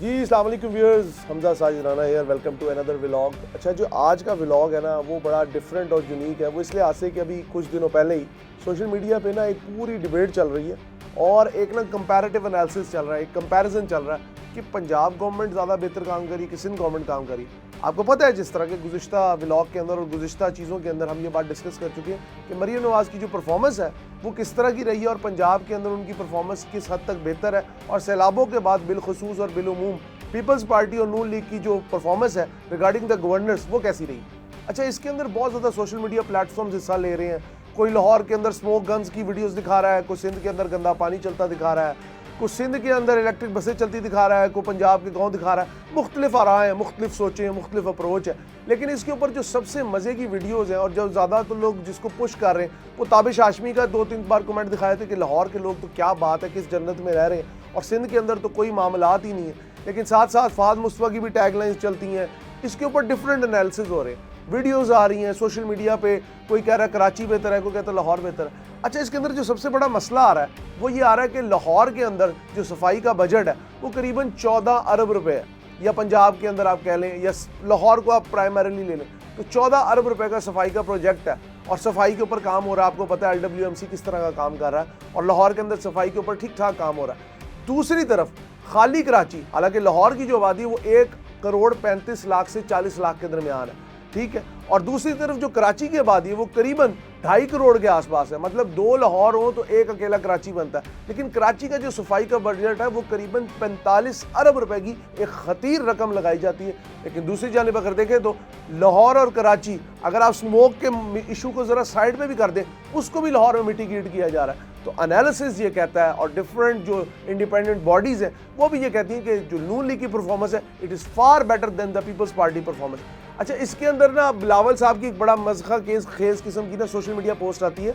जी अस्सलाम वालेकुम viewers, Hamza Sajid Rana here, welcome to another vlog. अच्छा, जो आज का व्लॉग है ना वो बड़ा डिफरेंट और यूनिक है। वो इसलिए आज से कि अभी कुछ दिनों पहले ही सोशल मीडिया पे ना एक पूरी डिबेट चल रही है और एक ना कंपैरेटिव एनालिसिस चल रहा है, एक कंपैरिजन चल रहा है कि पंजाब गवर्नमेंट ज़्यादा बेहतर काम करी कि सिंध गवर्नमेंट काम करी। आपको पता है जिस तरह के गुज़िश्ता व्लॉग के अंदर और गुज़िश्ता चीज़ों के अंदर हम ये बात डिस्कस कर चुके हैं कि मरियम नवाज़ की जो परफॉर्मेंस है वो किस तरह की रही है और पंजाब के अंदर उनकी परफॉर्मेंस किस हद तक बेहतर है, और सैलाबों के बाद बिलखसूस और बिलुमूम पीपल्स पार्टी और नून लीग की जो परफॉर्मेंस है रिगार्डिंग द गवर्नर्स वो कैसी रही। अच्छा, इसके अंदर बहुत ज़्यादा सोशल मीडिया प्लेटफॉर्म्स हिस्सा ले रहे हैं। कोई लाहौर के अंदर स्मोक गन्स की वीडियोस दिखा रहा है, कोई सिंध के अंदर गंदा पानी चलता दिखा रहा है, कुछ सिंध के अंदर इलेक्ट्रिक बसें चलती दिखा रहा है, कोई पंजाब के गांव दिखा रहा है। मुख्तलिफ आराएं हैं, मुख्तलिफ सोचें हैं, मुख्तलिफ अप्रोच है। लेकिन इसके ऊपर जो सबसे मज़े की वीडियोज़ हैं और जो ज़्यादा तो लोग जिसको पुश कर रहे हैं वो ताबिश हाशमी का 2-3 बार कमेंट दिखाए थे कि लाहौर के लोग तो क्या बात है, किस जन्नत में रह रहे हैं और सिंध के अंदर तो कोई मामलात ही नहीं है। लेकिन साथ साथ फहद मुस्तफा की भी टैगलाइंस चलती हैं। इसके ऊपर डिफरेंट एनालिसिस हो रहे हैं, वीडियोज़ आ रही हैं सोशल मीडिया पे। कोई कह रहा है कराची बेहतर है, कोई कहता है लाहौर बेहतर है। अच्छा, इसके अंदर जो सबसे बड़ा मसला आ रहा है वो ये आ रहा है कि लाहौर के अंदर जो सफाई का बजट है वो करीबन 14 अरब रुपए है, या पंजाब के अंदर आप कह लें या लाहौर को आप प्राइमरीली ले लें तो 14 अरब रुपए का सफाई का प्रोजेक्ट है और सफाई के ऊपर काम हो रहा है। आपको पता है LWMC किस तरह का काम कर रहा है और लाहौर के अंदर सफाई के ऊपर ठीक ठाक काम हो रहा है। दूसरी तरफ खाली कराची, हालांकि लाहौर की जो आबादी है वो 1 करोड़ 35 लाख से 40 लाख के दरमियान है, ठीक है, और दूसरी तरफ जो कराची की आबादी है वो करीबन 2.5 करोड़ के आसपास है। मतलब 2 लाहौर हो तो एक अकेला कराची बनता है। लेकिन कराची का जो सफाई का बजट है वो करीबन 45 अरब रुपए की एक खतीर रकम लगाई जाती है। लेकिन दूसरी जानिब अगर देखें तो लाहौर और कराची, अगर आप स्मोक के इशू को ज़रा साइड पे भी कर दें, उसको भी लाहौर में मिटिगेट किया जा रहा है। तो एनालिसिस ये कहता है और डिफरेंट जो इंडिपेंडेंट बॉडीज़ हैं वो भी ये कहती हैं कि जो नून लीग की परफॉर्मेंस है it is far better than the Peoples Party performance. अच्छा, इसके अंदर ना बिलावल साहब की एक बड़ा मज़खा खेज किस्म की ना सोशल मीडिया पोस्ट आती है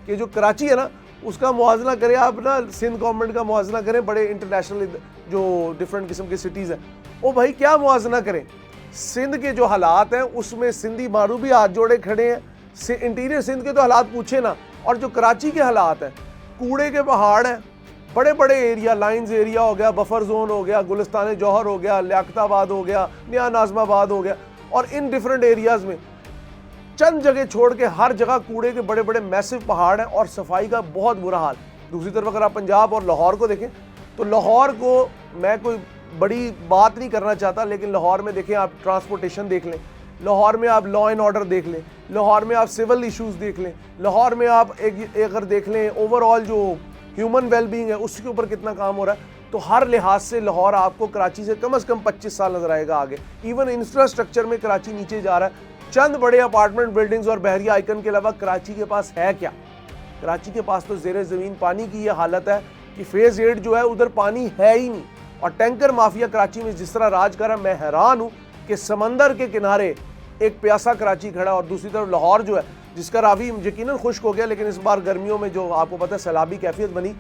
कि जो कराची है ना उसका मुआवजना करें आप ना सिंध गवर्नमेंट का मुआवजना करें, बड़े इंटरनेशनल जो डिफरेंट किस्म के सिटीज़ हैं। ओ भाई, क्या मुआवजना करें? सिंध के जो हालात हैं उसमें सिंधी मारू भी हाथ जोड़े खड़े हैं। इंटीरियर सिंध के तो हालात पूछे ना, और जो कराची के हालात हैं, कूड़े के पहाड़ हैं, बड़े बड़े एरिया, लाइंस एरिया हो गया, बफर जोन हो गया, गुलिस्तान जौहर हो गया, लियाकताबाद हो गया, नया नाजमाबाद हो गया, और इन डिफरेंट एरियाज़ में चंद जगह छोड़ के हर जगह कूड़े के बड़े बड़े मैसिव पहाड़ हैं और सफाई का बहुत बुरा हाल। दूसरी तरफ अगर आप पंजाब और लाहौर को देखें तो लाहौर को मैं कोई बड़ी बात नहीं करना चाहता, लेकिन लाहौर में देखें आप ट्रांसपोर्टेशन देख लें, लाहौर में आप लॉ एंड ऑर्डर देख लें, लाहौर में आप सिविल इश्यूज़ देख लें, लाहौर में आप अगर देख लें ओवरऑल जो ह्यूमन वेलबींग है उसके ऊपर कितना काम हो रहा है। तो हर लिहाज से लाहौर आपको कराची से कम 25 साल नजर आएगा आगे। इवन इंफ्रास्ट्रक्चर में कराची नीचे जा रहा है। चंद बड़े अपार्टमेंट बिल्डिंग्स और बहरिया आइकन के अलावा कराची के पास है क्या? कराची के पास तो ज़ेरे ज़मीन पानी की यह हालत है कि फेज़ 8 जो है उधर पानी है ही नहीं, और टैंकर माफिया कराची में जिस तरह राज कर रहा है, मैं हैरान हूँ कि समंदर के किनारे एक प्यासा कराची खड़ा और दूसरी तरफ लाहौर जो है जिसका रावी यकीनन खुश्क हो गया, लेकिन इस बार गर्मियों में जो आपको पता है सैलाबी कैफियत बनी,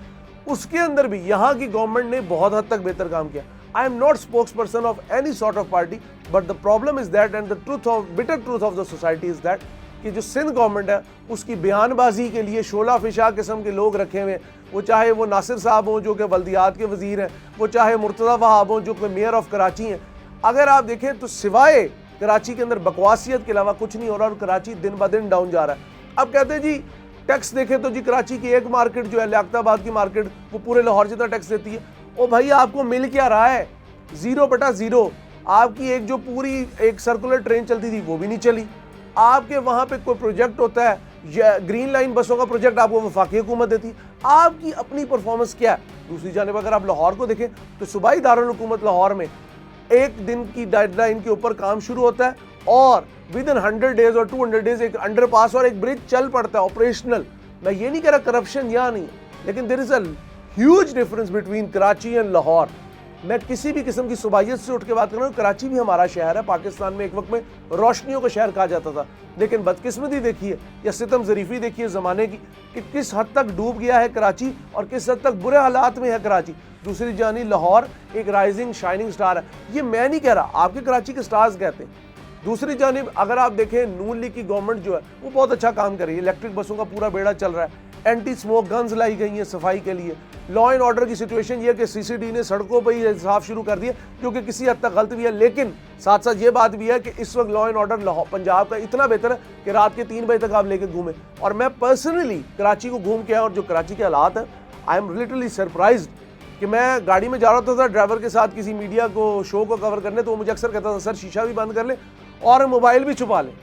उसके अंदर भी यहाँ की गवर्नमेंट ने बहुत हद तक बेहतर काम किया। I am not spokes person of any sort of party, but the problem is that and the truth of bitter truth of the society is that कि जो सिंध गवर्नमेंट है उसकी बयानबाजी के लिए शोला फिशा किस्म के लोग रखे हुए हैं। वो चाहे वो नासिर साहब हों जो कि बल्दियात के वजीर हैं, वो चाहे मुर्तज़ा वहाब हों जो कि मेयर ऑफ कराची हैं। अगर आप देखें तो सिवाय कराची के अंदर बकवासियत के अलावा कुछ नहीं हो रहा और कराची दिन ब दिन डाउन जा रहा है। अब कहते हैं जी टैक्स देखें तो जी कराची की एक मार्केट जो है लियाकताबाद की मार्केट वो पूरे लाहौर जितना टैक्स देती है। ओ भाई, आपको मिल क्या रहा है? 0/0। आपकी एक जो पूरी एक सर्कुलर ट्रेन चलती थी वो भी नहीं चली। आपके वहाँ पे कोई प्रोजेक्ट होता है, ग्रीन लाइन बसों का प्रोजेक्ट आपको वफाकी हुकूमत देती है। आपकी अपनी परफॉर्मेंस क्या है? दूसरी जानिब अगर आप लाहौर को देखें तो सूबाई दारुल हुकूमत लाहौर में एक दिन की डेडलाइन के ऊपर काम शुरू होता है और विद इन 100 डेज और 200 डेज एक अंडरपास और एक ब्रिज चल पड़ता है ऑपरेशनल। मैं ये नहीं कह रहा करप्शन यहाँ नहीं, लेकिन there is a huge difference between Karachi and Lahore. मैं किसी भी किस्म की सुबाहियत से उठ के बात कर रहा हूँ, कराची भी हमारा शहर है। पाकिस्तान में एक वक्त में रोशनियों का शहर कहा जाता था, लेकिन बदकिस्मती देखिए या सितम ज़रीफ़ी देखिए ज़माने की कि किस हद तक डूब गया है कराची और किस हद तक बुरे हालात में है कराची। दूसरी जानी लाहौर एक राइजिंग शाइनिंग स्टार है। ये मैं नहीं कह रहा, आपके कराची के स्टार्स कहते हैं। दूसरी जानिब अगर आप देखें नून लीग की गवर्नमेंट जो है वो बहुत अच्छा काम कर रही है। इलेक्ट्रिक बसों का पूरा बेड़ा चल रहा है, एंटी स्मोक गन्स लाई गई हैं सफाई के लिए। लॉ एंड ऑर्डर की सिचुएशन ये है कि सीसीडी ने सड़कों पर ही साफ शुरू कर दिया, जो कि किसी हद तक गलत भी है, लेकिन साथ साथ ये बात भी है कि इस वक्त लॉ एंड ऑर्डर पंजाब का इतना बेहतर है कि रात के 3 बजे तक आप लेके घूमें। और मैं पर्सनली कराची को घूम के आया और जो कराची के हालात है, आई एम लिटरली सरप्राइज्ड कि मैं गाड़ी में जा रहा था ड्राइवर के साथ किसी मीडिया को शो को कवर करने, तो वो मुझे अक्सर कहता था सर शीशा भी बंद कर ले और मोबाइल भी छुपा ले।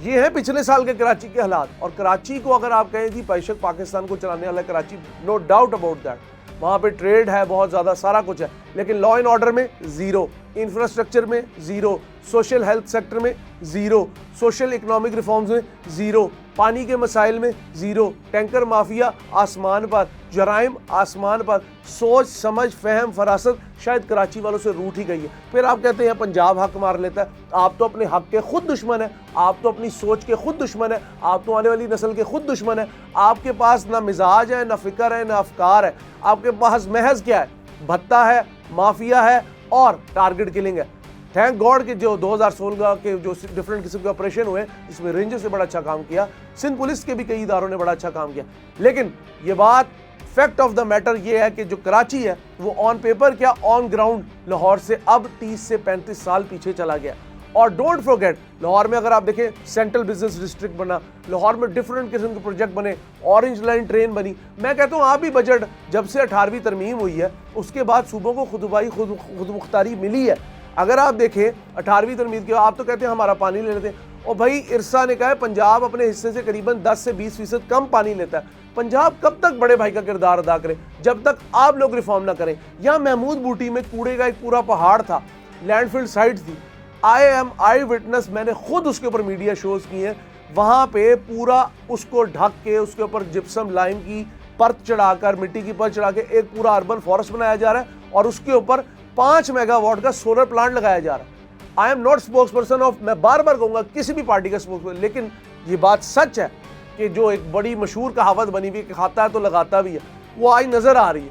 ये है पिछले साल के कराची के हालात। और कराची को अगर आप कहें कि बेशक पाकिस्तान को चलाने वाला Karachi, no doubt about that, वहाँ पे ट्रेड है बहुत ज़्यादा, सारा कुछ है, लेकिन लॉ एंड ऑर्डर में ज़ीरो, इंफ्रास्ट्रक्चर में ज़ीरो, सोशल हेल्थ सेक्टर में ज़ीरो, सोशल इकोनॉमिक रिफॉर्म्स में ज़ीरो, पानी के मसाइल में ज़ीरो, टैंकर माफिया आसमान पर, जराइम आसमान पर, सोच समझ फहम फरासत शायद कराची वालों से रूठ ही गई है। फिर आप कहते हैं पंजाब हक मार लेता है। आप तो अपने हक के खुद दुश्मन है, आप तो अपनी सोच के खुद दुश्मन है, आप तो आने वाली नस्ल के खुद दुश्मन है। आपके पास ना मिजाज है, ना फिक्र है, ना अफकार है, आपके पास महज क्या है, भत्ता है, माफिया है और टारगेट किलिंग है। थैंक गॉड कि जो 2016 के जो डिफरेंट किस्म के ऑपरेशन हुए, इसमें रेंजर्स ने बड़ा अच्छा काम किया, सिंध पुलिस के भी कई इदारों ने बड़ा अच्छा काम किया। लेकिन ये बात फैक्ट ऑफ द मैटर ये है कि जो कराची है वो ऑन पेपर क्या ऑन ग्राउंड लाहौर से अब 30 से 35 साल पीछे चला गया। और डोंट फॉरगेट, लाहौर में अगर आप देखें सेंट्रल बिजनेस डिस्ट्रिक्ट बना, लाहौर में डिफरेंट किस्म के प्रोजेक्ट बने, ऑरेंज लाइन ट्रेन बनी। मैं कहता हूँ आप भी बजट जब से 18वीं तरमीम हुई है उसके बाद सूबों को खुद मुख्तारी मिली है। अगर आप देखें 18वीं तरमीम के, आप तो कहते हैं हमारा पानी ले लेते हैं, और भाई इरसा ने कहा है पंजाब अपने हिस्से से करीबन 10 से 20% कम पानी लेता है। पंजाब कब तक बड़े भाई का किरदार अदा करे जब तक आप लोग रिफॉर्म ना करें। यहाँ महमूद बूटी में कूड़े का एक पूरा पहाड़ था, लैंडफिल साइट थी, आई विटनेस, मैंने खुद उसके ऊपर मीडिया शोज किए हैं। वहाँ पे पूरा उसको ढक के उसके ऊपर जिप्सम लाइम की परत चढ़ाकर, मिट्टी की परत चढ़ा के एक पूरा अर्बन फॉरेस्ट बनाया जा रहा है और उसके ऊपर 5 मेगावाट का सोलर प्लांट लगाया जा रहा है। I am not spokes person of, मैं बार बार कहूँगा किसी भी पार्टी का स्पोक्स पर्सन, लेकिन ये बात सच है कि जो एक बड़ी मशहूर कहावत बनी हुई कि खाता है तो लगाता भी है, वो आज नजर आ रही है।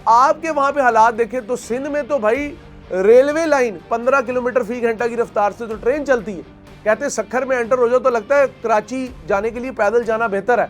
आपके वहाँ पे हालात देखें तो सिंध में तो भाई रेलवे लाइन 15 किलोमीटर फी घंटा की रफ्तार से तो ट्रेन चलती है। कहते हैं सखर में एंटर हो जाओ तो लगता है कराची जाने के लिए पैदल जाना बेहतर है।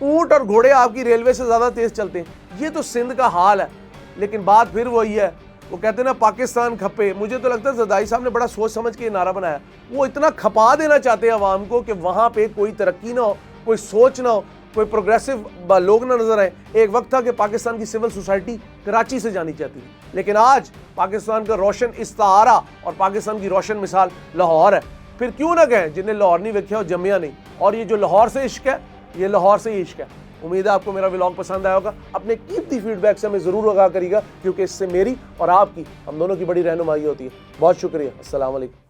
ऊंट और घोड़े आपकी रेलवे से ज़्यादा तेज चलते हैं। ये तो सिंध का हाल है। लेकिन बात फिर वही है, वो कहते हैं ना पाकिस्तान खपे। मुझे तो लगता है ज़रदारी साहब ने बड़ा सोच समझ के ये नारा बनाया। वो इतना खपा देना चाहते हैं अवाम को कि वहाँ पे कोई तरक्की ना हो, कोई सोच ना हो, कोई प्रोग्रेसिव लोग ना नजर आए। एक वक्त था कि पाकिस्तान की सिविल सोसाइटी कराची से जानी चाहती थी, लेकिन आज पाकिस्तान का रोशन इस्तारा और पाकिस्तान की रोशन मिसाल लाहौर है। फिर क्यों ना कहें जिन्हें लाहौर नहीं देखा हो जमिया नहीं। और ये जो लाहौर से इश्क है, ये लाहौर से ही इश्क है। उम्मीद है आपको मेरा व्लॉग पसंद आया होगा। अपने कीमती फीडबैक से हमें ज़रूर आगाह करिएगा, क्योंकि इससे मेरी और आपकी, हम दोनों की बड़ी रहनुमाई होती है। बहुत शुक्रिया। अस्सलाम वालेकुम।